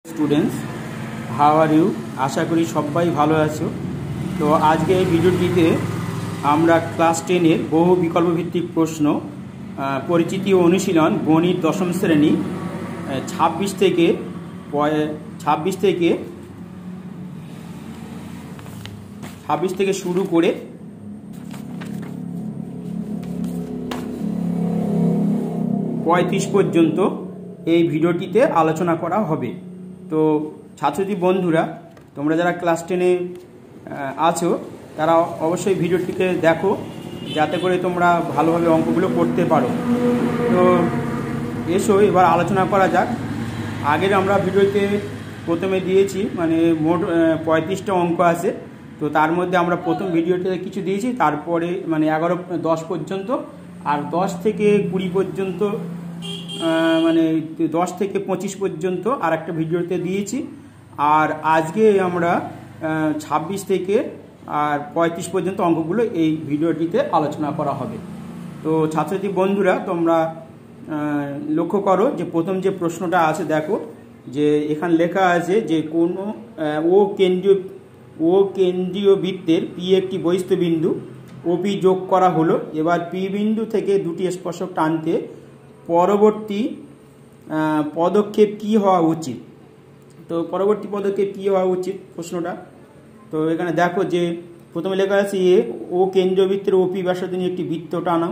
Students, how are you? আশা করি সবাই ভালো আছো। তো আজকে এই ভিডিওটিতে আমরা ক্লাস 10-এর বহু বিকল্প ভিত্তিক প্রশ্ন পরিচিতি ও অনুশীলন গণিত দশম শ্রেণী 26 থেকে শুরু করে 35 পর্যন্ত এই ভিডিওটিতে আলোচনা করা হবে। তো ছাত্রছাত্রী বন্ধুরা, তোমরা যারা ক্লাস 10-এ আছো তারা অবশ্যই ভিডিওটিকে দেখো, যাতে করে তোমরা ভালোভাবে অঙ্কগুলো করতে পারো। তো এসো এবার আলোচনা করা যাক। আগের আমরা ভিডিওতে প্রথমে দিয়েছি মানে মোট 35টা অঙ্ক আছে। তো তার মধ্যে আমরা প্রথম ভিডিওতে কিছু দিয়েছি, তারপরে মানে 10 পর্যন্ত, আর 10 থেকে 20 পর্যন্ত মানে 10 থেকে 25 পর্যন্ত আর একটা ভিডিওতে দিয়েছি। আর আজকে আমরা 26 থেকে আর 35 পর্যন্ত অঙ্কগুলো এই ভিডিওটিতে আলোচনা করা হবে। তো ছাত্রছাত্রী বন্ধুরা, তোমরা লক্ষ্য করো যে প্রথম যে প্রশ্নটা আছে, দেখো যে এখানে লেখা আছে যে কোনো ও কেন্দ্রীয় বৃত্তের পি একটি বহিস্থ বিন্দু ওপি যোগ করা হলো। এবার পি বিন্দু থেকে দুটি স্পর্শক টানতে পরবর্তী পদক্ষেপ কি হওয়া উচিত? তো পরবর্তী পদক্ষেপ কি হওয়া উচিত প্রশ্নটা। তো এখানে দেখো যে প্রথমে লেখা আছে ও কেন্দ্রীয় বৃত্তের ওপি ব্যাসার্ধ নিয়ে একটি বৃত্ত টানা,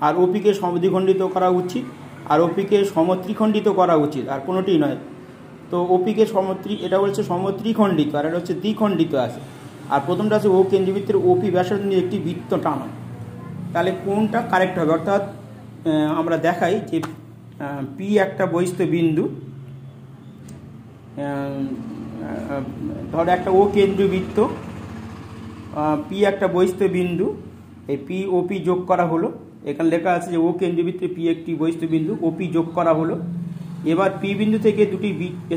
আর ওপিকে সমদ্বিখণ্ডিত করা উচিত, আর ওপিকে সমত্রিখণ্ডিত করা উচিত, আর কোনোটি নয়। তো ওপিকে এটা হচ্ছে সমত্রিখণ্ডিত, আর এটা হচ্ছে দ্বিখণ্ডিত আছে। আর প্রথমটা আছে ও কেন্দ্রীয় বৃত্তের ওপি ব্যাসার্ধ নিয়ে একটি বৃত্ত টানা। তাহলে কোনটা কারেক্ট হবে? অর্থাৎ আমরা দেখাই যে পি একটা বহিস্থ বিন্দু, ধরো একটা ও কেন্দ্রীয় বৃত্ত, পি একটা বহিস্থ বিন্দু, এই পি ওপি যোগ করা হলো। এখানে লেখা আছে যে ও কেন্দ্রীয় বৃত্তে পি একটি বহিস্থ বিন্দু ওপি যোগ করা হলো। এবার পি বিন্দু থেকে দুটি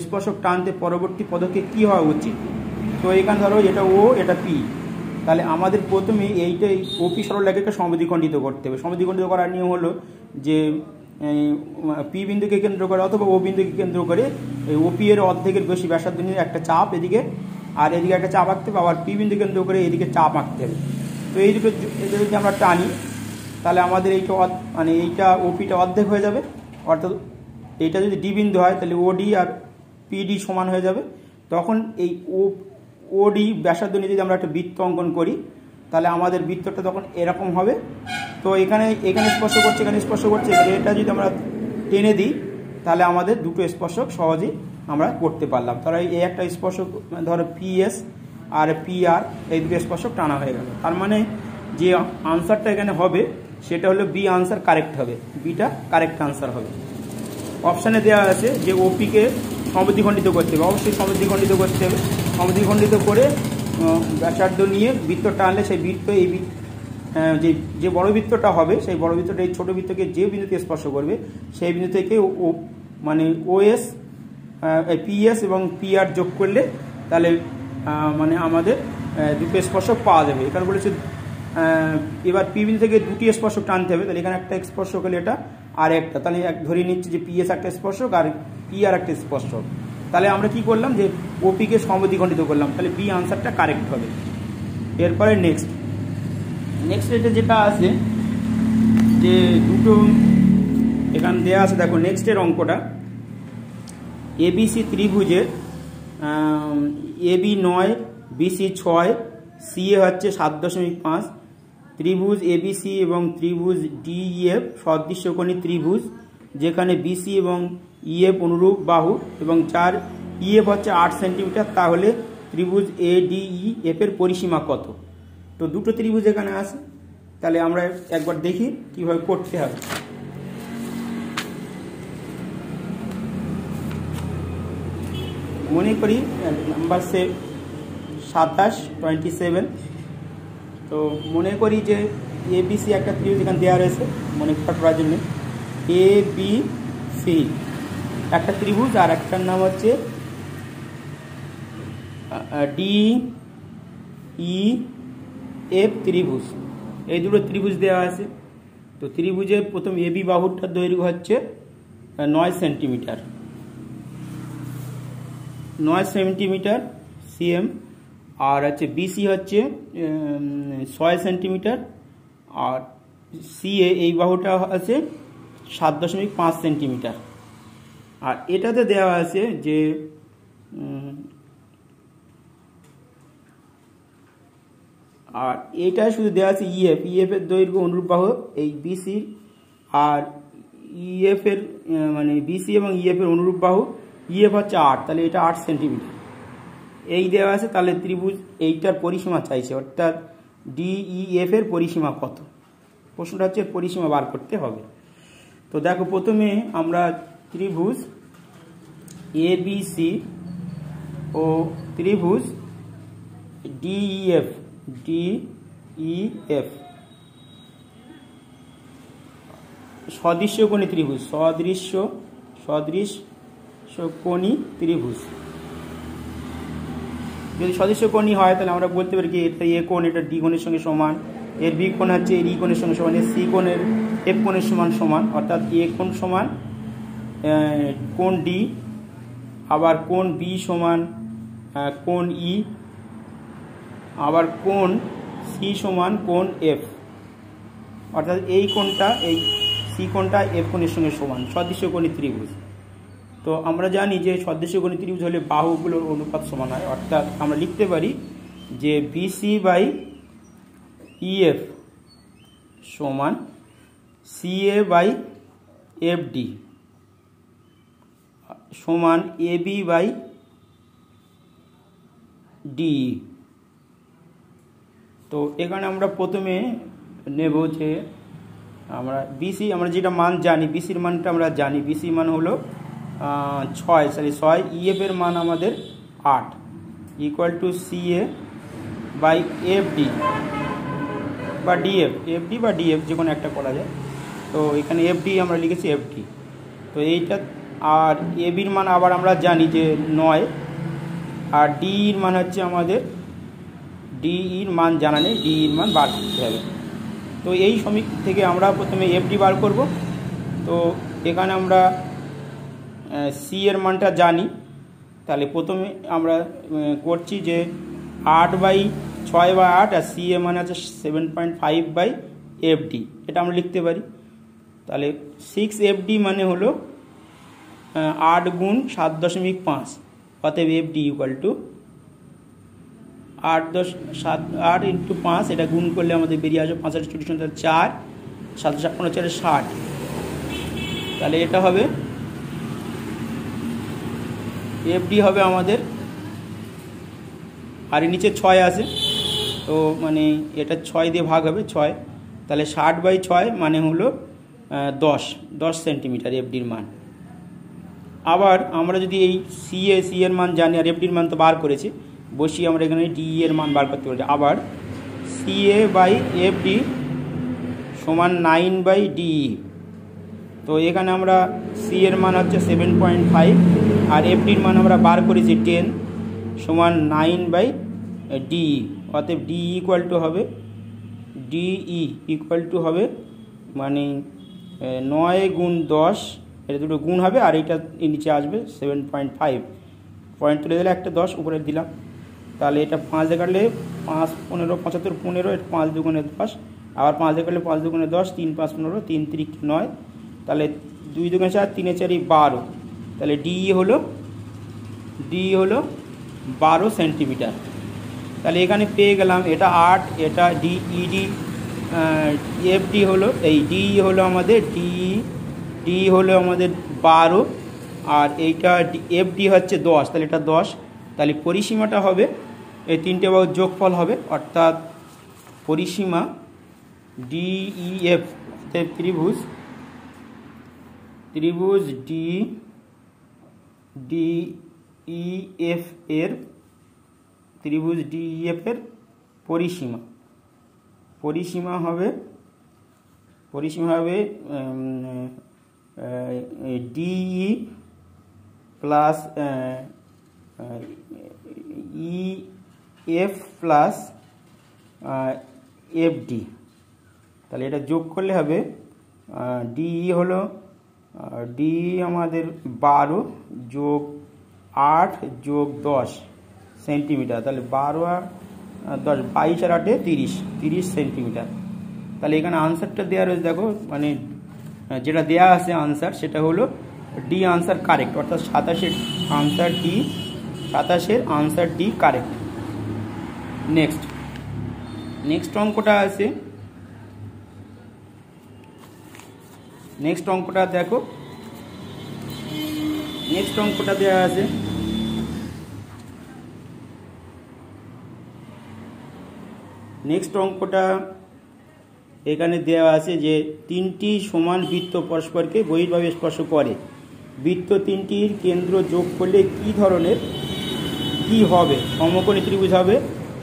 স্পর্শক টানতে পরবর্তী পদক্ষেপ কি হওয়া উচিত? তো এখানে ধরো এটা ও, এটা পি, তাহলে আমাদের প্রথমে এইটাই ওপি সরলরেখাকে সমদ্বিখণ্ডিত করতে হবে। সমদ্বিখণ্ডিত করার নিয়ম হলো যে পি বিন্দুকে কেন্দ্র করে অথবা ও বিন্দুকে কেন্দ্র করে এই ওপি এর অর্ধেকের বেশি ব্যাসার্ধ নিয়ে একটা চাপ এদিকে, আর এদিকে একটা চাপ আঁকতে হবে, আবার পি বিন্দু কেন্দ্র করে এদিকে চাপ আঁকতে হবে। তো এই দুটো যদি আমরা টানি, তাহলে আমাদের এইটা ওপিটা অর্ধেক হয়ে যাবে। অর্থাৎ এইটা যদি ডি বিন্দু হয়, তাহলে ওডি আর পিডি সমান হয়ে যাবে। তখন এই ওডি ব্যাসার্ধ নিয়ে যদি আমরা একটা বৃত্ত অঙ্কন করি, তাহলে আমাদের বৃত্তটা তখন এরকম হবে। তো এখানে স্পর্শ করছে, এখানে স্পর্শ করছে, এটা যদি আমরা টেনে দিই, তাহলে আমাদের দুটো স্পর্শক সহজেই আমরা করতে পারলাম। তাহলে এই একটা স্পর্শক ধরো পিএস আর পিআর, এই দুটো স্পর্শক টানা হয়ে গেল। তার মানে যে আনসারটা এখানে হবে সেটা হলো বি আনসার কারেক্ট হবে, বিটা কারেক্ট আনসার হবে। অপশানে দেওয়া আছে যে ওপিকে সমদ্বিখণ্ডিত করতে হবে, অবশ্যই সমদ্বিখণ্ডিত করতে হবে। সমদ্বিখণ্ডিত করে ব্যাসার্ধ নিয়ে বৃত্ত টানলে সেই বৃত্ত যে বড় বৃত্তটা হবে, সেই বড় বৃত্তটা এই ছোটো বৃত্তকে যে বিন্দুতে স্পর্শ করবে সেই বিন্দু থেকে মানে ওএস, পিএস এবং পিআর যোগ করলে তাহলে মানে আমাদের দুটো স্পর্শক পাওয়া যাবে। এখানে বলেছে এবার পি বিন্দু থেকে দুটি স্পর্শক টানতে হবে, তাহলে এখানে একটা স্পর্শক হলে এটা আর একটা, তাহলে ধরিয়ে নিচ্ছি যে পিএস একটা স্পর্শক আর পিআর একটা স্পর্শক। তাহলে আমরা কি করলাম যে ওপিকে সমদ্বিখণ্ডিত করলাম, তাহলে বি আনসারটা কারেক্ট হবে। এরপরে নেক্সট এটা যেটা আছে যে দুটো এখানে দেওয়া আছে, দেখো নেক্সটের অঙ্কটা এবিসি ত্রিভুজের এবি 9, বিসি 6, সিএ হচ্ছে 7.5, ত্রিভুজ এবিসি এবং ত্রিভুজ ডিইএফ সদৃশ্যকোণী ত্রিভুজ, যেখানে বিসি এবং ইএফ অনুরূপ বাহু এবং যার ইএফ হচ্ছে 8 সেন্টিমিটার, তাহলে ত্রিভুজ এডিইএফ এর পরিসীমা কত? তো দুটো ত্রিভুজ এখানে আছে, তাহলে আমরা একবার দেখি কিভাবে করতে হবে। মনে করি নাম্বার 27। তো মনে করি যে এবিসি একটা ত্রিভুজ এখানে দেওয়া রয়েছে, মনে করার জন্য এবিসি একটা ত্রিভুজ, আর একটার নাম হচ্ছে ডিইএফ ত্রিভুজ। এই দুটো ত্রিভুজ দেওয়া আছে। তো ত্রিভুজের প্রথম এবি বাহুটার দৈর্ঘ্য হচ্ছে 9 সেন্টিমিটার, 9 সেন্টিমিটার সিএম, আর হচ্ছে বিসি হচ্ছে 6 সেন্টিমিটার, আর সিএ এই বাহুটা আছে 7.5 সেন্টিমিটার। আর এটাতে দেওয়া আছে যে আর এটা শুধু দেওয়া আছে ইএফ এর দৈর্ঘ্য অনুরূপ বাহু এই বিসি, আর ইএফ এর মানে বিসি এবং ইএফ এর অনুরূপ বাহু ইএফ হচ্ছে 8, তাহলে এটা 8 সেন্টিমিটার এই দেওয়া আছে। তাহলে ত্রিভুজ এইটার পরিসীমা চাইছে, অর্থাৎ ডিইএফ এর পরিসীমা কত, প্রশ্নটা হচ্ছে পরিসীমা বার করতে হবে। তো দেখো প্রথমে আমরা ত্রিভুজ এবিসি ও ত্রিভুজ ডিইএফ সদৃশ্যকোণী ত্রিভুজ, সদৃশ্যকোণী ত্রিভুজ। যদি সদৃশ্যকোণী হয় তাহলে আমরা বলতে পারি কি এটা এ কোণ এটা ডি কোণের সঙ্গে সমান, এর বি কোণ হচ্ছে এর ই কোণের সঙ্গে সমান, এর সি কোণের এফ কোণের সমান, অর্থাৎ এ কোণ সমান কোণ ডি, আবার কোণ বি সমান কোণ ই, আবার কোণ সি সমান কোণ এফ, অর্থাৎ এই কোণটা এই সি কোণটা এফ কোণের সঙ্গে সমান, সদৃশ্যকোণী ত্রিভুজ। তো আমরা জানি যে সদৃশ্যকোণী ত্রিভুজ হলে বাহুগুলোর অনুপাত সমান হয়, অর্থাৎ আমরা লিখতে পারি যে বিসি বাই ইএফ সমান সিএ বাই এফডি সমান এবি বাই ডি। তো এখানে আমরা প্রথমে নেব যে আমরা বিসি, আমরা যেটা মান জানি বিসির মানটা আমরা জানি, বিসি মান হলো 6, ইএফ এর মান আমাদের 8 equal to CA by FD বা ডিএফ যে কোনো একটা করা যায়। তো এখানে এফডি আমরা লিখেছি এফডি। তো এইটা আর এবির মান আবার আমরা জানি যে 9, আর ডির মান হচ্ছে আমাদের ডিইর মান জানা নেই, ডিইর মান বার করতে হবে। তো এই সমীকরণ থেকে আমরা প্রথমে এফডি বার করব। তো এখানে আমরা সি এর মানটা জানি, তাহলে প্রথমে আমরা করছি যে 8/6/8, আর সি এর মানে আছে 7.5 বাই এফডি, এটা আমরা লিখতে পারি। তাহলে 6 এফডি মানে হলো 8 গুণ 7.5, অতএব এফডি ইকুয়াল টু 8 ইন্টু 5, এটা গুণ করলে আমাদের বেরিয়ে আসবে 5 4, 7 4 60, তাহলে এটা হবে এফডি হবে আমাদের, আর এর নিচে 6 আছে, তো মানে এটা 6 দিয়ে ভাগ হবে 6, তাহলে 60/6 মানে হলো 10 সেন্টিমিটার এফডির মান। আবার আমরা যদি এই সি এর মান জানি আর এফডির মান তো বার করেছি, বসিয়ে আমরা এখানে ডি এর মান বার করতে পারি। আবার সিএ বাই এফডি সমান 9/ডিই। তো এখানে আমরা সি এর মান হচ্ছে 7.5, আর এফডির মান আমরা বার করেছি 10 সমান 9/ডিই, অতএব ডিই ইকুয়াল টু হবে মানে 9 গুণ 10, এটা দুটো গুণ হবে, আর এইটা নিচে আসবে 7.5, পয়েন্ট তুলে দিলে একটা 10 উপরে দিলাম। তাহলে এটা 5 দিয়ে কাটলে 5 15 75 15, এটা 5 দুগুণে 10, আবার 5 দিয়ে কাটলে 5 দুগুণে 10, 3 5 15, 3 3 9, তাহলে 2 দুগুণে 4, 3 4 12, তাহলে ডিই হলো 12 সেন্টিমিটার। তাহলে এখানে পেয়ে গেলাম এটা 8, এটা ডিইডি, এফডি হলো এই ডিই হলো আমাদের ডি হলো আমাদের 12, আর এইটা এফডি হচ্ছে 10, তাহলে এটা 10, তাহলে পরিসীমাটা হবে এই তিনটে বাহুর যোগফল হবে, অর্থাৎ পরিসীমা ডিইএফ, ত্রিভুজ ডিইএফ এর পরিসীমা হবে DE plus EF plus FD. তাহলে এটা যোগ করলে হবে ডিই হলো ডিই আমাদের 12 যোগ 8 যোগ 10 সেন্টিমিটার, তাহলে 12 আর 10 22 আর 8 30 সেন্টিমিটার। তাহলে এখানে আনসারটা দেওয়া রয়েছে, দেখো মানে যেটা দেওয়া আছে আনসার সেটা হলো ডি আনসার কারেক্ট, অর্থাৎ 27-এর আনসার ডি কারেক্ট। নেক্সট অঙ্কটা আছে, নেক্সট অঙ্কটা দেখো, নেক্সট অঙ্কটা দেওয়া আছে নেক্সট অঙ্কটা এখানে দেওয়া আছে যে 3টি সমান বৃত্ত পরস্পরকে বহির্ভাবে স্পর্শ করে, বৃত্ত 3টির কেন্দ্র যোগ করলে কি ধরনের কি হবে? সমকোণী ত্রিভুজ হবে,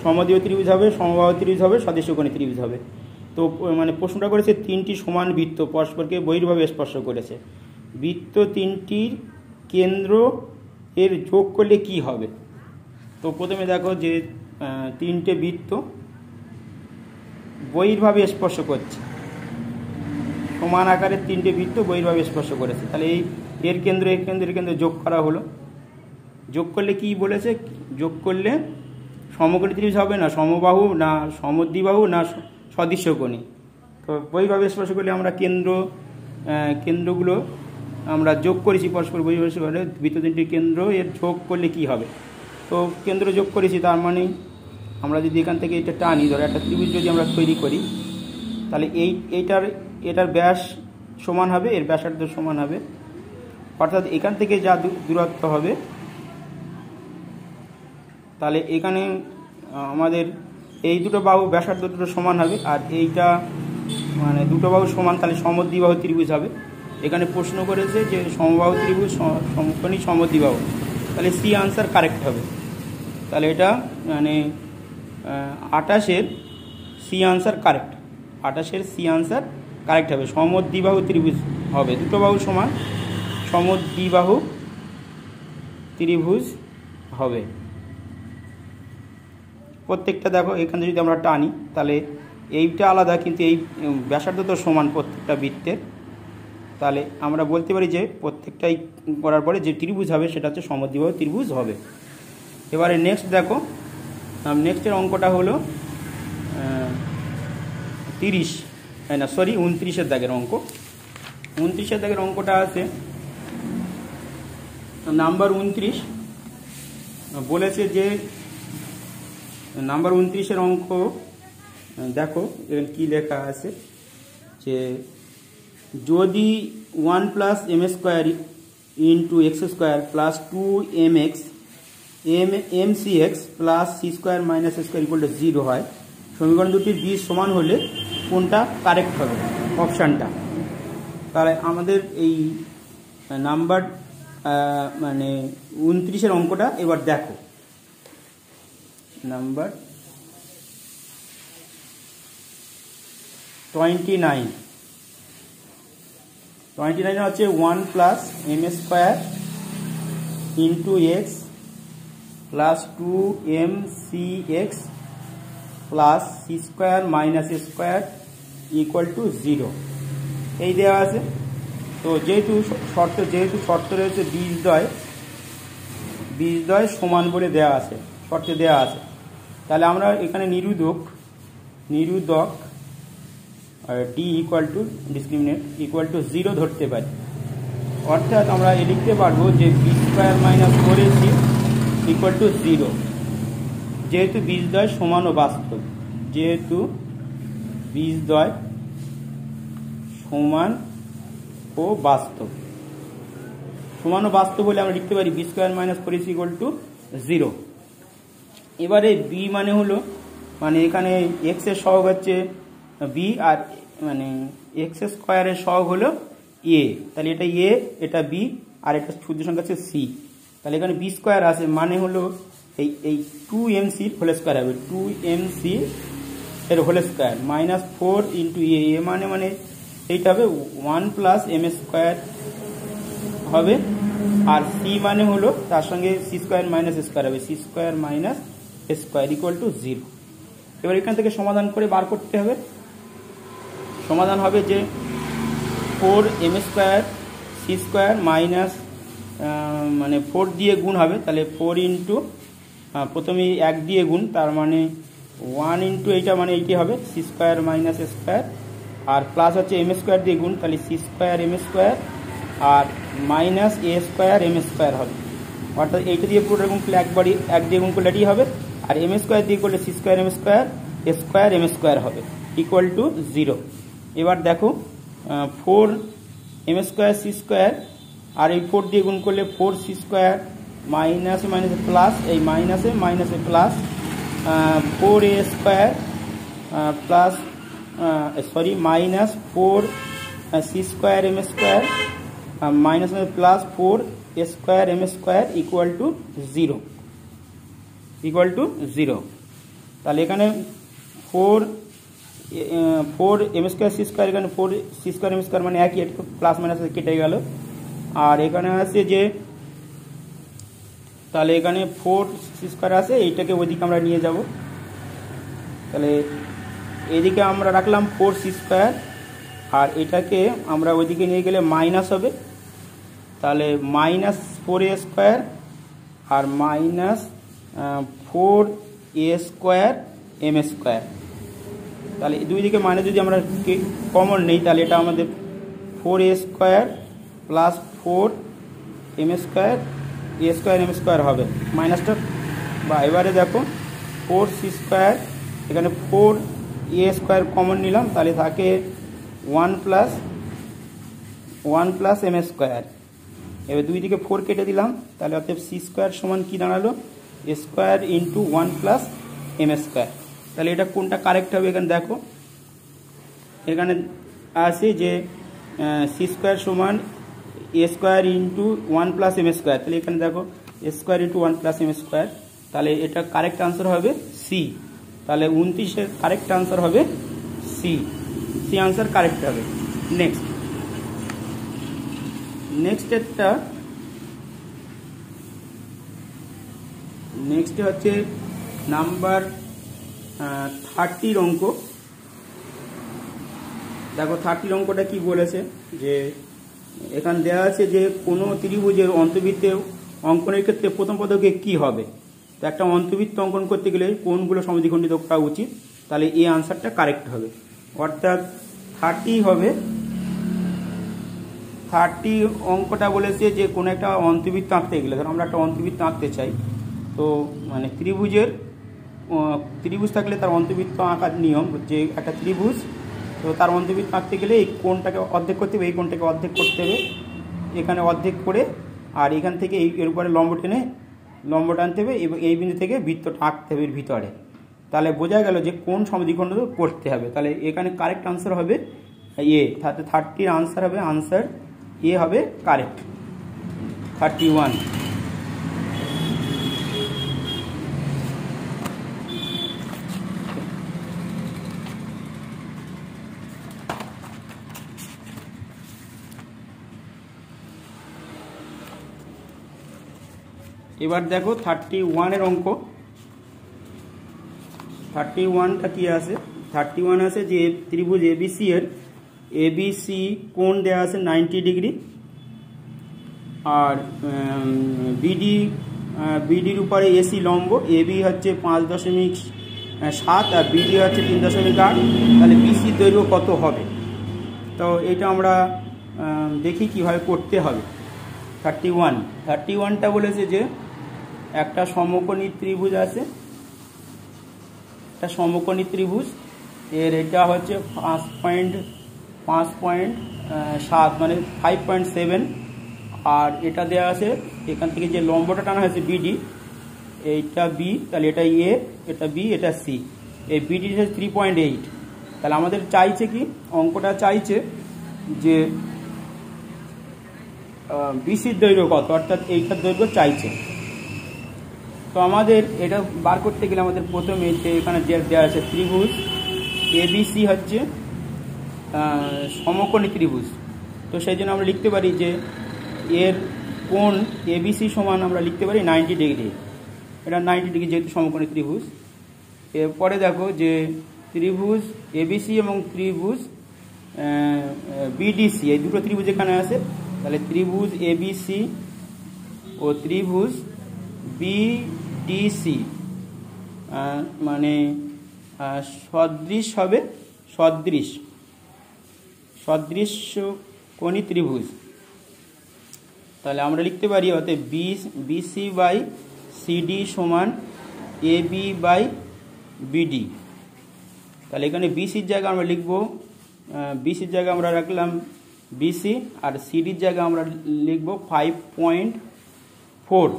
সমদ্বিবাহু ত্রিভুজ হবে, সমবাহু ত্রিভুজ হবে, সদৃশকোণী ত্রিভুজ হবে। তো মানে প্রশ্নটা করেছে 3টি সমান বৃত্ত পরস্পরকে বহির্ভাবে স্পর্শ করেছে, বৃত্ত 3টির কেন্দ্র এর যোগ করলে কি হবে? তো প্রথমে দেখো যে 3টে বৃত্ত বহির্ভাবে স্পর্শ করছে, সমান আকারের 3টে বৃত্ত বহির্ভাবে স্পর্শ করেছে, তাহলে এর কেন্দ্র যোগ করা হলো। যোগ করলে কি বলেছে? যোগ করলে সমকোণী ত্রিভুজ হবে, না সমবাহু, না সমদ্বিবাহু, না সদৃশকোণী। তো বহির্ভাবে স্পর্শ করলে আমরা কেন্দ্রগুলো আমরা যোগ করেছি পরস্পর বহির্ভাবে স্পর্শ করে, বৃত্ত 3টির কেন্দ্র এর যোগ করলে কি হবে? তো কেন্দ্র যোগ করেছি, তার মানে আমরা যদি এখান থেকে এটা টানি, ধরো একটা ত্রিভুজ যদি আমরা তৈরি করি, তাহলে এটার ব্যাস সমান হবে, এর ব্যাসার্ধ সমান হবে, অর্থাৎ এখান থেকে যা দূরত্ব হবে, তাহলে এখানে আমাদের এই দুটো বাহু ব্যাসার্ধ দুটো সমান হবে, আর এইটা মানে দুটো বাহু সমান, তাহলে সমদ্বিবাহু ত্রিভুজ হবে। এখানে প্রশ্ন করেছে যে সমবাহু ত্রিভুজ সমকোণী সমদ্বিবাহু, তাহলে সি আনসার কারেক্ট হবে। তাহলে এটা মানে 28-এর সি আনসার কারেক্ট, 28-এর সি আনসার কারেক্ট হবে। সমদ্বিবাহু ত্রিভুজ হবে, দুটো বাহু সমান সমদ্বিবাহু ত্রিভুজ হবে। প্রত্যেকটা দেখো এখানে যদি আমরা টানি, তাহলে এইটা আলাদা, কিন্তু এই ব্যাসার্ধ তো সমান প্রত্যেকটা বৃত্তের, তাহলে আমরা বলতে পারি যে প্রত্যেকটাই করার পরে যে ত্রিভুজ হবে সেটা হচ্ছে সমদ্বিবাহু ত্রিভুজ হবে। এবারে নেক্সট দেখো, নেক্সটের অঙ্কটা হলো 29-এর দাগের অঙ্ক। 29-এর দাগের অঙ্কটা আছে নাম্বার 29, বলেছে যে নাম্বার 29-এর অঙ্ক দেখো এখানে কী লেখা আছে, যে যদি 1 + m² × x² + 2mx mcx + c² - a² 0 হয়, সমীকরণ দুটির বীজ সমান হলে কোনটা কারেক্ট হবে? অপশানটা। তাহলে আমাদের এই নাম্বার মানে 29-এর অঙ্কটা এবার দেখো, নাম্বার 29 হচ্ছে 1 + m² × x + 2mcx + c² - a² 0 এই দেওয়া আছে। তো যেহেতু শর্ত রয়েছে বীজদ্বয় সমান বলে দেওয়া আছে, শর্তে দেওয়া আছে, তাহলে আমরা এখানে নিরুদক ডি ডিসক্রিমিনেট = 0 ধরতে পারি, অর্থাৎ আমরা লিখতে পারবো যে b² - 4ac = 0, যেহেতু বীজদ্বয় সমান ও বাস্তব, যেহেতু বীজদ্বয় সমান ও বাস্তব হলে আমরা লিখতে পারি b² - 4ac = 0। এবারে বি মানে হলো, মানে এখানে এক্স এর সহগ হচ্ছে বি, আর মানে x² এর সহগ হলো এ, তাহলে এটা এ, এটা বি, আর এটা শুদ্ধ সংখ্যা হচ্ছে সি। তাহলে এখানে b² আছে, মানে হলো এই 2mc হোল স্কয়ার হবে, 2mc এর হোল স্কয়ার -4 × a, মানে এইটা হবে 1 + m² হবে, আর সি মানে হলো তার সঙ্গে c² - a² হবে, c² - a² = 0। এবার এখান থেকে সমাধান করে বার করতে হবে। সমাধান হবে যে 4m² c² মানে 4 দিয়ে গুণ হবে, তাহলে 4 ইন্টু প্রথমে 1 দিয়ে গুণ, তার মানে 1 ইন্টু এইটা মানে এইটি হবে সি স্কোয়ার মাইনাস এ স্কোয়ার, আর প্লাস হচ্ছে এম স্কোয়ার দিয়ে গুণ, তাহলে সি স্কোয়ার এম স্কোয়ার আর মাইনাস এ স্কোয়ার এম স্কোয়ার হবে। অর্থাৎ এইটা দিয়ে পুরো এরকম 1 দিয়ে গুণ করলে এটি হবে, আর এম স্কোয়ার দিয়ে করলে সি স্কোয়ার এম স্কোয়ার হবে ইকুয়াল টু 0। এবার দেখো 4 এম স্কোয়ার সি স্কোয়ার আর এই 4 দিয়ে গুণ করলে 4 সি স্কোয়ার মাইনাসে মাইনাসে প্লাস, এই মাইনাসে মাইনাসে plus 4 a square plus minus 4 c square m square minus plus 4 a square m square equal to 0। তাহলে এখানে 4 এম স্কোয়ার সি স্কোয়ার, এখানে 4 সি স্কোয়ার এম স্কোয়ার মানে একই, একটু প্লাস মাইনাস কেটে গেল। আর এখানে আছে যে, তাহলে এখানে 4 সি স্কোয়ার আছে, এইটাকে ওইদিকে আমরা নিয়ে যাব। তাহলে এদিকে আমরা রাখলাম 4 সি স্কোয়ার, আর এটাকে আমরা ওইদিকে নিয়ে গেলে মাইনাস হবে, তাহলে minus 4 a square R minus 4 a square m square. তাহলে দুই দিকে মাইনাস যদি আমরা কমন নেই, তাহলে এটা আমাদের 4 a square plus 4 M square A square m square হবে মাইনাসটা। বা এবারে দেখো 4 সি স্কোয়ার, এখানে 4 এ স্কোয়ার কমন নিলাম, তাহলে থাকে 1 প্লাস এম স্কোয়ার। এবার দুই দিকে 4 কেটে দিলাম, তাহলে অতএব সি স্কোয়ার সমান কি দাঁড়ালো, A square into 1 plus M square. তাহলে এটা কোনটা কারেক্ট হবে, এখানে দেখো এখানে আছে যে সি স্কোয়ার সমান A square into 1 plus M square, তাহলে এখানে দেখো A square into 1 plus M square, তাহলে এটা কারেক্ট আনসার হবে সি। তাহলে 29-এর কারেক্ট আনসার হবে সি আনসার কারেক্ট হবে। নেক্সট হচ্ছে নাম্বার 30 অঙ্ক। দেখো 30 অঙ্কটা কি বলেছে, যে এখানে দেওয়া আছে যে কোনো ত্রিভুজের অন্তর্বৃত্তে অঙ্কনের ক্ষেত্রে প্রথম পদক্ষেপ কি হবে। তো একটা অন্তর্বৃত্ত অঙ্কন করতে গেলে কোনগুলো সমদ্বিখণ্ডিত করা উচিত, তাহলে এই আনসারটা কারেক্ট হবে। অর্থাৎ 30 হবে। 30 অঙ্কটা বলেছে যে কোনো একটা অন্তর্বৃত্ত আঁকতে গেলে, ধরো আমরা একটা অন্তর্বৃত্ত আঁকতে চাই, তো মানে ত্রিভুজ থাকলে তার অন্তর্বৃত্ত আঁকার নিয়ম যে একটা ত্রিভুজ, তো তার অন্তর্বৃত্ত আঁকতে গেলে এই কোণটাকে অর্ধেক করতে হবে, এই কোণটাকে অর্ধেক করতে হবে, এখানে অর্ধেক করে, আর এখান থেকে এর উপরে লম্ব টানতে হবে, এবং এই বিন্দু থেকে বৃত্তটা আঁকতে হবে এর ভিতরে। তাহলে বোঝা গেল যে কোন সমদ্বিখণ্ডিত করতে হবে। তাহলে এখানে কারেক্ট আনসার হবে এ, তাতে 30-র আনসার হবে, আনসার এ হবে কারেক্ট। 31। এবার দেখো 31-এর অঙ্ক। 31টা কি আছে, 31 আছে যে ত্রিভুজ এবিসি এর এবিসি কোণ দেওয়া আছে 90 ডিগ্রি, আর বিডির উপরে এসি লম্ব, এবি হচ্ছে 5.7 আর বিডি হচ্ছে 3.8, তাহলে বিসির দৈর্ঘ্য কত হবে। তো এটা আমরা দেখি কিভাবে করতে হবে। 31টা বলেছে যে একটা সমকোণী ত্রিভুজ আছে, একটা সমকোণী ত্রিভুজ, এর এটা হচ্ছে 5.7 মানে 5.7, আর এটা দেওয়া আছে এখান থেকে যে লম্বটা টানা হয়েছে বিডি, এইটা বি, তাহলে এটা এ, এটা বি, এটা সি, এই বিডি হচ্ছে 3.8। তাহলে আমাদের চাইছে কি, অঙ্কটা চাইছে যে বিসির দৈর্ঘ্য কত, অর্থাৎ এইটার দৈর্ঘ্য চাইছে। তো আমাদের এটা বার করতে গেলে আমাদের প্রথমে যে এখানে যে দেওয়া আছে ত্রিভুজ এবিসি হচ্ছে সমকোণী ত্রিভুজ, তো সেই জন্য আমরা লিখতে পারি যে এর কোণ এবিসি সমান আমরা লিখতে পারি 90 ডিগ্রি। এটা 90 ডিগ্রি যেহেতু সমকোণী ত্রিভুজ। এরপরে দেখো যে ত্রিভুজ এবিসি এবং ত্রিভুজ বিডিসি, এই দুটো ত্রিভুজ এখানে আছে, তাহলে ত্রিভুজ এবিসি ও ত্রিভুজ বিডিসি মানে সদৃশ হবে, সদৃশ্যকোণী ত্রিভুজ। তাহলে আমরা লিখতে পারি অতএব বিসি বাই সিডি সমান এবি বাই বিডি। তাহলে এখানে বিসির জায়গা আমরা লিখব, বিসির জায়গা আমরা রাখলাম বিসি, আর সিডির জায়গা আমরা লিখব 5.4,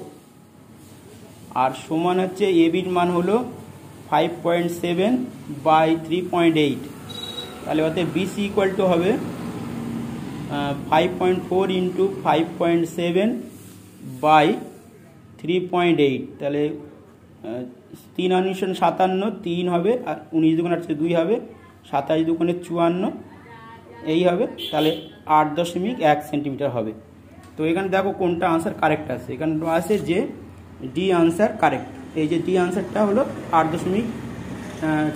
আর সমান হচ্ছে এবির মান হলো 5.7 বাই 3.8। তাহলে অতএব বিসি ইকুয়াল টু হবে 5.4 ইন্টু 5.7 বাই 3.8। তাহলে 3 19 57, 3 হবে, আর 19 দুগুণে 2 হবে, 27 দুগুণে 54 এই হবে। তাহলে 8.1 সেন্টিমিটার হবে। তো এখানে দেখো কোনটা আনসার কারেক্ট আছে। এখানে আছে যে ডি আনসার কারেক্ট। এই যে ডি আনসারটা হলো 8.1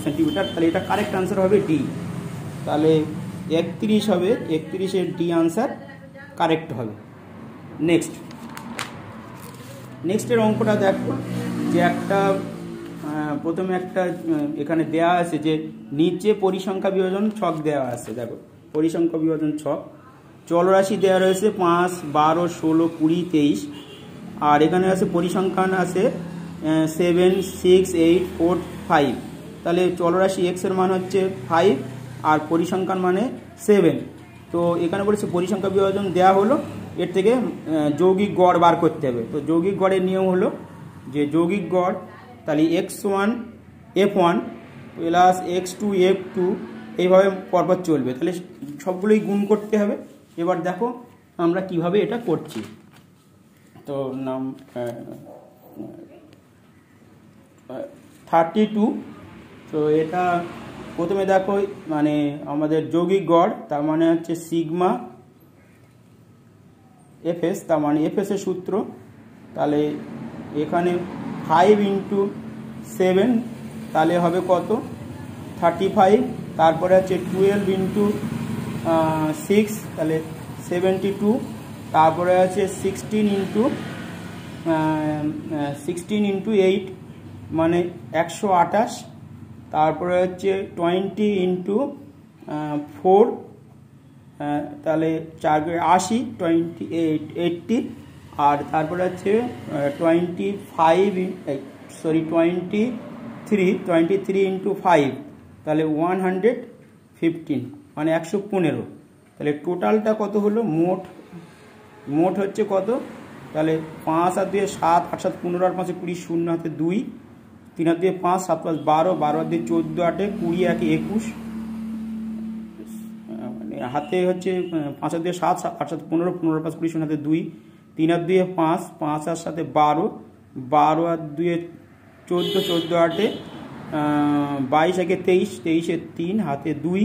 সেন্টিমিটার। তাহলে এটা কারেক্ট আনসার হবে ডি। তাহলে 31 হবে, 31-এর ডি আনসার কারেক্ট হবে। নেক্সটের অঙ্কটা দেখো যে একটা প্রথমে একটা এখানে দেয়া আছে যে নিচে পরিসংখ্যা বিভাজন ছক দেওয়া আছে। দেখো পরিসংখ্যা বিভাজন ছক, চলরাশি দেওয়া রয়েছে 5, 12, 16, 20, 23, আর এখানে আছে পরিসংখ্যান আছে 7, 6, 8, 4, 5। তাহলে চলরাশি x এর মান হচ্ছে 5 আর পরিসংখ্যান মানে 7। তো এখানে বলেছে পরিসংখ্যা বিভাজন দেয়া হলো, এর থেকে যৌগিক গড় বার করতে হবে। তো যৌগিক গড়ের নিয়ম হলো যে যৌগিক গড়, তাহলে x1 f1 plus x2 f2 এইভাবে পরপর চলবে। তাহলে সবগুলোই গুণ করতে হবে। এবার দেখো আমরা কিভাবে এটা করছি। তো নাম 32। তো এটা প্রথমে দেখো মানে আমাদের যৌগিক গড়, তার মানে হচ্ছে সিগমা এফএস, তার মানে এফএস এর সূত্র। তাহলে এখানে 5 ইন্টু 7 তাহলে হবে কত 35, তারপরে হচ্ছে 12 ইন্টু 6 তাহলে 72, তারপরে আছে 16 ইন্টু 8 মানে 128, তারপরে হচ্ছে 20 ইন্টু 4 তাহলে 4 80, 80, আর তারপরে হচ্ছে 23 ইন্টু 5 তাহলে 115 মানে 115। তাহলে টোটালটা কত হলো, মোট হচ্ছে কত, তাহলে 5 আর 2 7, 8 7 15, আর 5 20, 0 হাতে 2, 3 আর 2 5, 7 5 12, 12 আর 2 14, 8 20, 1 21, মানে হাতে হচ্ছে 5 আর 2 7, 8 7 15, 15 আর 5 20, 0 হাতে 2, 3 আর 2 5, 5 আর 7 12, 12 আর 2 14, 14 8 22, 1 23, 23 এর 3 হাতে 2,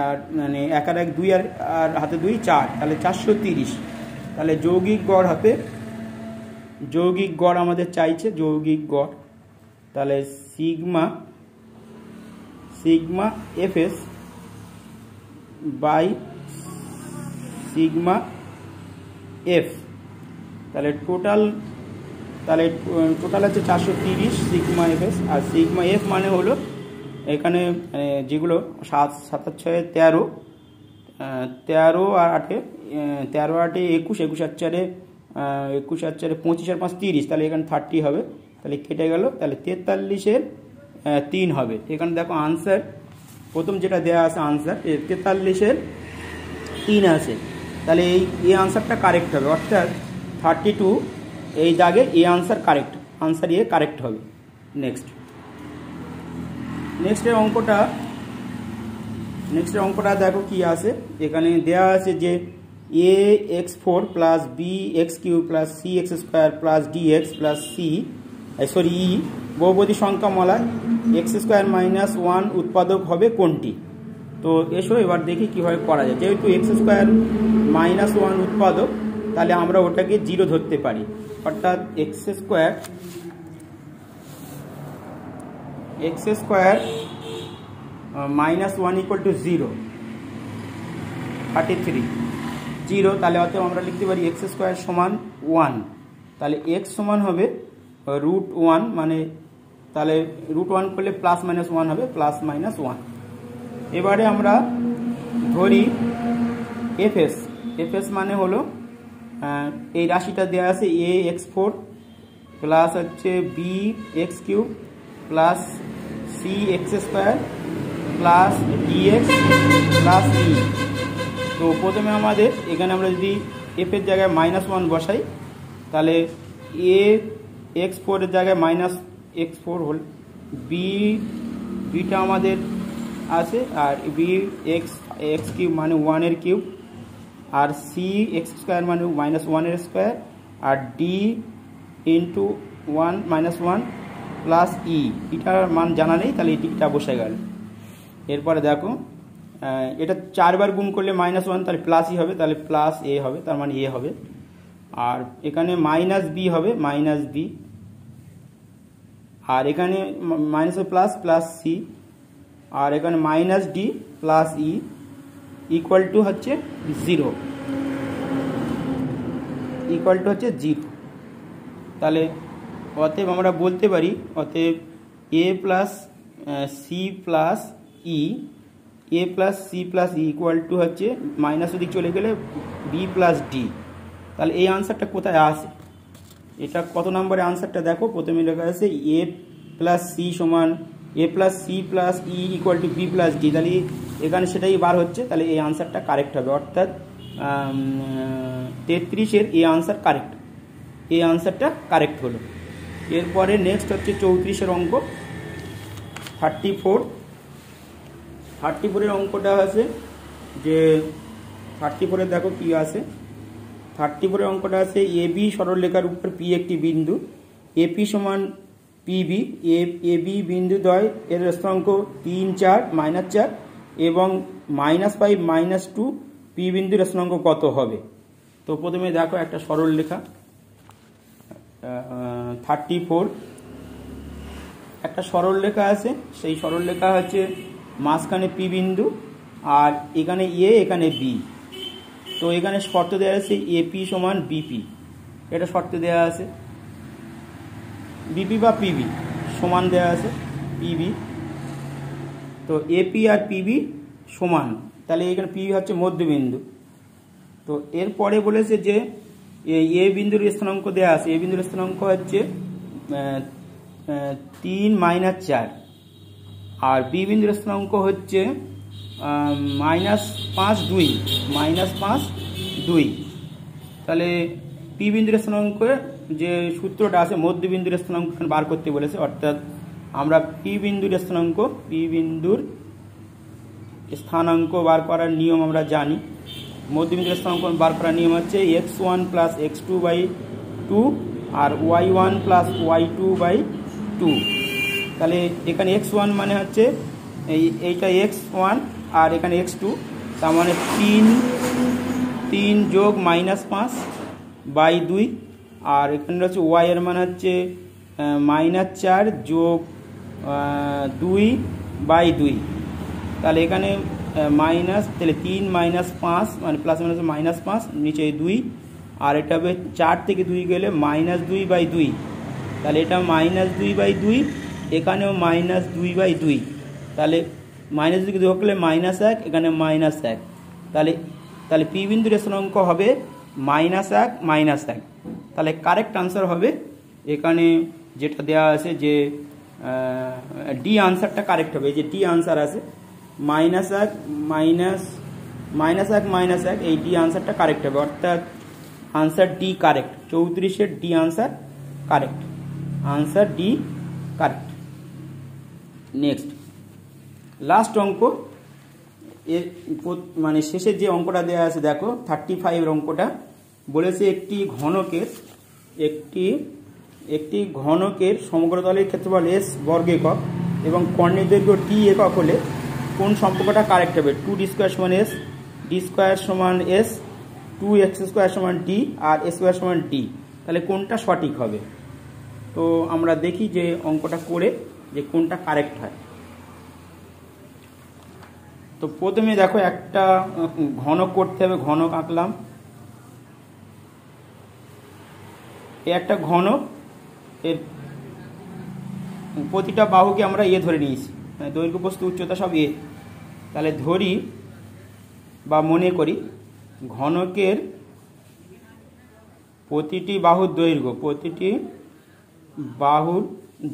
আর মানে 1 আর 1 2 আর হাতে 2 4, তাহলে 430। তাহলে যৌগিক গড় হবে, যৌগিক গড় আমাদের চাইছে যৌগিক গড়। তাহলে sigma fs by sigma f. তাহলে টোটাল আছে 430 সিগমা এফএস। আর সিগমা এফ মানে হলো এখানে যেগুলো 7 7 6 13, 13 আর 8 13 8 21, 21 আর 4 21 আর 4 25 আর 5 30, তাহলে এখানে 30 হবে। তাহলে কেটে গেল, তাহলে 43-এর 3 হবে। এখানে দেখো আনসার প্রথম যেটা দেওয়া আছে আনসার 43-এর 3 আছে। তাহলে এই আনসারটা কারেক্ট হবে, অর্থাৎ 32 এই দাগে এই আনসার কারেক্ট, আনসার এ কারেক্ট হবে। নেক্সটের অঙ্কটা দেখো কি আছে। এখানে দেওয়া আছে যে ax4 plus bx3 plus cx² plus dx plus E বহুপদী সংখ্যামালা x² - 1 উৎপাদক হবে কোনটি। তো এসো এবার দেখি কিভাবে করা যায়। যেহেতু x² - 1 উৎপাদক, তাহলে আমরা ওটাকে 0 ধরতে পারি, অর্থাৎ x² - 1 ইকুয়াল টু 0, 33 0। তাহলে অতএব আমরা লিখতে পারি x² সমান 1। তাহলে এক্স সমান হবে √1, মানে তাহলে √1 করলে +-1 হবে, +-1। এবারে আমরা ধরি এফএস মানে হলো এই রাশিটা দেওয়া আছে ax4 প্লাস হচ্ছে bx³ plus cx² plus dx plus e। তো প্রথমে আমাদের এখানে আমরা যদি এফ এর জায়গায় -1 বসাই, তাহলে ax4 এর জায়গায় -x4 হল, বিটা আমাদের আছে, আর bx³ মানে 1 এর কিউব, আর cx² মানে -1 এর স্কোয়ার, আর d ইন্টু 1 -1 প্লাস ই। এটার মান জানা নেই, তাহলে এটা বসে গেল। এরপরে দেখো এটা 4 বার গুণ করলে -1, তাহলে প্লাসই হবে, তাহলে প্লাস এ হবে, তার মানে এ হবে। আর এখানে -b হবে, -b, আর এখানে প্লাস প্লাস সি, আর এখানে -d plus e equal to হচ্ছে 0, তাহলে অতএব আমরা বলতে পারি, অতএব a plus c plus e equal to হচ্ছে মাইনাস ওদিক চলে গেলে b প্লাস ডি। তাহলে এই আনসারটা কোথায় আসে, এটা কত নম্বরের আনসারটা দেখো। প্রথমে লেখা আছে a প্লাস সি সমান a plus c plus e equal to b plus d, তাহলে এখানে সেটাই বার হচ্ছে, তাহলে এই আনসারটা কারেক্ট হবে, অর্থাৎ 33-এর এই আনসার কারেক্ট, এই আনসারটা কারেক্ট হলো। এরপরে নেক্সট হচ্ছে 34-এর অঙ্ক 34-এর অঙ্কটা আছে যে 34-এ দেখো কি আছে। 34-এর অঙ্কটা আছে এবি সরলরেখার উপর পি একটি বিন্দু, এপি সমান পিবি, এবি বিন্দু দ্বয় এর স্থানাঙ্ক 3, 4, -4 এবং -5, -2 পি বিন্দুর স্থানাঙ্ক কত হবে। তো প্রথমে দেখো একটা সরল রেখা 34, একটা সরল রেখা আছে, সেই সরল রেখা হচ্ছে মাঝখানে পি বিন্দু, আর এখানে এ এখানে বি। তো এখানে শর্ত দেওয়া আছে এপি সমান বিপি, এটা শর্ত দেওয়া আছে, বিপি বা পিবি সমান দেওয়া আছে পিবি। তো এপি আর পিবি সমান, তাহলে এখানে পিবি হচ্ছে মধ্যবিন্দু। তো এরপরে বলেছে যে এ বিন্দুর স্থানাঙ্ক দেওয়া আছে, এ বিন্দুর স্থানাঙ্ক হচ্ছে 3, -4, আর বি বিন্দুর স্থানাঙ্ক হচ্ছে -5, 2। তাহলে পি বিন্দুর স্থানাঙ্কের যে সূত্রটা আছে মধ্যবিন্দুর স্থানাঙ্ক বার করতে বলেছে, অর্থাৎ আমরা পি বিন্দুর স্থানাঙ্ক বার করার নিয়ম আমরা জানি। মধ্যবিন্দুর স্থানাঙ্ক বার করার নিয়ম হচ্ছে x1 প্লাস x2/2 আর y1 প্লাস y2/2। তাহলে এখানে x1 মানে হচ্ছে এইটা x1 আর এখানে x2, তার মানে 3 যোগ -5/2, আর এখানে হচ্ছে y এর মান হচ্ছে -4 যোগ 2/2। তাহলে এখানে তাহলে 3 -5 মানে প্লাস -5, নিচে 2, আর এটা হবে 4 থেকে 2 গেলে -2/2, তাহলে এটা -2/2, এখানেও -2/2, তাহলে -2 কে 2 করলে -1, এখানে -1, তাহলে পি বিন্দুর স্থানাঙ্ক হবে -1, তাহলে কারেক্ট আনসার হবে এখানে যেটা দেওয়া আছে যে ডি আনসারটা কারেক্ট হবে। যে ডি আনসার আছে -1 এই ডি আনসারটা কারেক্ট হবে, অর্থাৎ আনসার ডি কারেক্ট। 34-এর D answer correct, answer D correct. Next last অঙ্ক, এর মানে শেষের যে অঙ্কটা দেওয়া আছে দেখো 35-এর অঙ্কটা বলেছে একটি ঘনকের সমগ্রতলের ক্ষেত্রফল s বর্গ একক এবং কর্ণের দৈর্ঘ্য t একক হলে কোন সম্পর্কটা কারেক্ট হবে। 2d² সমান s, d² সমান s, 2x² সমান d আর a² সমান d, তাহলে কোনটা সঠিক হবে। তো আমরা দেখি যে অঙ্কটা করে যে কোনটা কারেক্ট হয়। তো প্রথমে দেখো একটা ঘনক করতে হবে, ঘনক আঁকলাম। এ একটা ঘনক, এর প্রতিটা বাহুকে আমরা এ ধরে নিয়েছি, মানে দৈর্ঘ্য প্রস্থ উচ্চতা সব এ। তাহলে ধরি বা মনে করি ঘনকের প্রতিটি বাহুর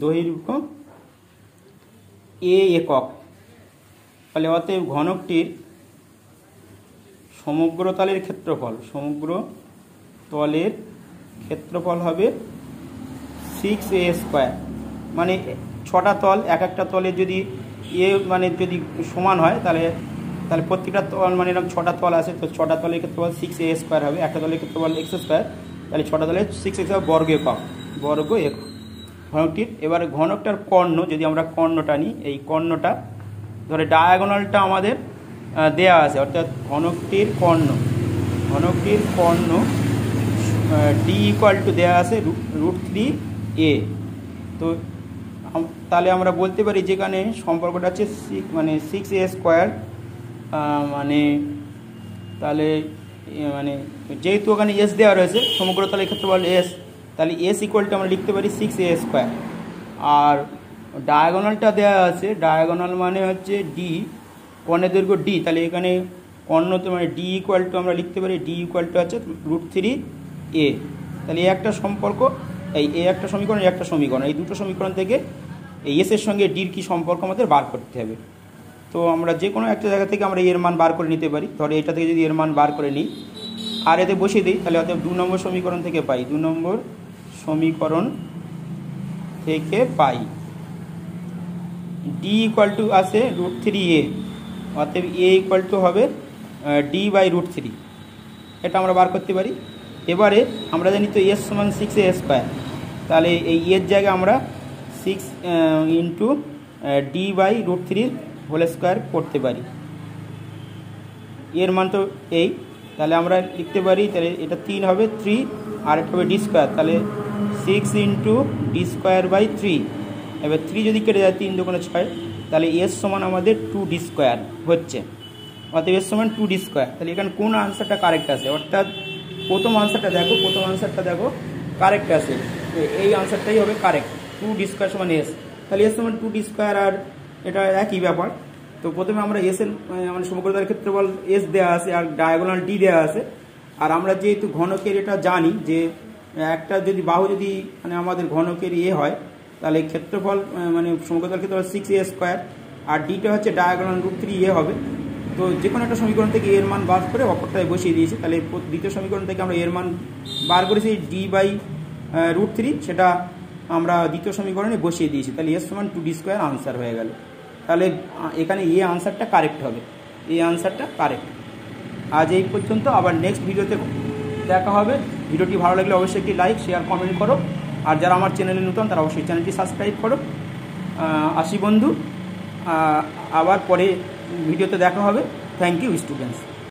দৈর্ঘ্য এ একক। তাহলে অতএব ঘনকটির সমগ্র তলের ক্ষেত্রফল হবে 6a স্কোয়ার। মানে 6টা তল, এক একটা তলের যদি এ মানে যদি সমান হয় তাহলে প্রত্যেকটা তল মানে এরকম 6টা তল আছে, তো 6টা তলের ক্ষেত্রফল 6a স্কোয়ার হবে। একটা তলের ক্ষেত্রফল x স্কোয়ার, তাহলে 6টা তলের 6x বর্গ একক ঘনকটির। এবারে ঘনকটার কর্ণ, যদি আমরা কর্ণটা নিই, এই কর্ণটা ধরে ডায়াগোনালটা আমাদের দেয়া আছে, অর্থাৎ ঘনকটির কর্ণ ডি ইকুয়াল টু দেওয়া আছে √3a। তো তাহলে আমরা বলতে পারি যেখানে সম্পর্কটা হচ্ছে মানে 6a স্কোয়ার, মানে তাহলে মানে যেহেতু ওখানে এস দেওয়া রয়েছে, সমগ্র তলের ক্ষেত্রফল এস, তাহলে এস ইকুয়াল টু আমরা লিখতে পারি 6a স্কোয়ার। আর ডায়াগোনালটা দেওয়া আছে, ডায়াগোনাল মানে হচ্ছে ডি, কর্ণের দৈর্ঘ্য ডি, তাহলে এখানে কর্ণতে মানে ডি ইকুয়াল টু আমরা লিখতে পারি ডি ইকুয়াল টু হচ্ছে √3a। তাহলে এই একটা সম্পর্ক, এই একটা সমীকরণ, এই একটা সমীকরণ, এই দুটো সমীকরণ থেকে এই এসের সঙ্গে ডির কী সম্পর্ক আমাদের বার করতে হবে। তো আমরা যে কোনো একটা জায়গা থেকে আমরা এর মান বার করে নিতে পারি। ধরো এটা থেকে যদি এর মান বার করে নিই আর এতে বসিয়ে দিই, তাহলে অর্থাৎ 2 নম্বর সমীকরণ থেকে পাই, ডি ইকুয়াল টু আছে √3a, অতএব এ ইকুয়াল টু হবে d/√3, এটা আমরা বার করতে পারি। এবারে আমরা জানি তো এস সমান 6a স্কোয়ার, তাহলে এই এর জায়গায় আমরা 6 ইন্টু d/√3 হোল স্কোয়ার করতে পারি। এর মান তো এই, তাহলে আমরা লিখতে পারি, তাহলে এটা 3 হবে 3, আর একটা হবে ডি স্কোয়ার, তাহলে 6 ইন্টু d²/3। এবার 3 যদি কেটে যায় 3 2 6, তাহলে এস সমান আমাদের 2d স্কোয়ার হচ্ছে, অতএব এস সমান 2d স্কোয়ার। তাহলে এখানে কোন আনসারটা কারেক্ট আছে, অর্থাৎ প্রথম আনসারটা দেখো কারেক্ট আছে, এই আনসারটাই হবে কারেক্ট, 2d স্কোয়ার সমান এস। তাহলে এস সমান 2d স্কোয়ার, আর এটা একই ব্যাপার। তো প্রথমে আমরা এস এর মানে সমগ্র তলের ক্ষেত্রফল এস দেওয়া আছে আর ডায়াগোনাল ডি দেওয়া আছে। আর আমরা যেহেতু ঘনকের এটা জানি যে একটা যদি বাহু যদি মানে আমাদের ঘনকের হয়, তাহলে ক্ষেত্রফল মানে সমগ্র তলের ক্ষেত্রফল 6a স্কোয়ার, আর ডিটা হচ্ছে ডায়াগোনাল √3a হবে। তো যে কোনো একটা সমীকরণ থেকে এর মান বার করে অপরটায় বসিয়ে দিয়েছি, তাহলে দ্বিতীয় সমীকরণ থেকে আমরা এর মান বার করেছি d/√3, সেটা আমরা দ্বিতীয় সমীকরণে বসিয়ে দিয়েছি, তাহলে এস সমান 2d স্কোয়ার আনসার হয়ে গেল। তাহলে এখানে এই আনসারটা কারেক্ট হবে, এই আনসারটা কারেক্ট। আজ এই পর্যন্ত, আবার নেক্সট ভিডিওতে দেখা হবে। ভিডিওটি ভালো লাগলে অবশ্যই একটি লাইক, শেয়ার, কমেন্ট করো, আর যারা আমার চ্যানেলে নতুন তারা অবশ্যই চ্যানেলটি সাবস্ক্রাইব করো। আসি বন্ধু, আবার পরে ভিডিওতে দেখা হবে। Thank you students.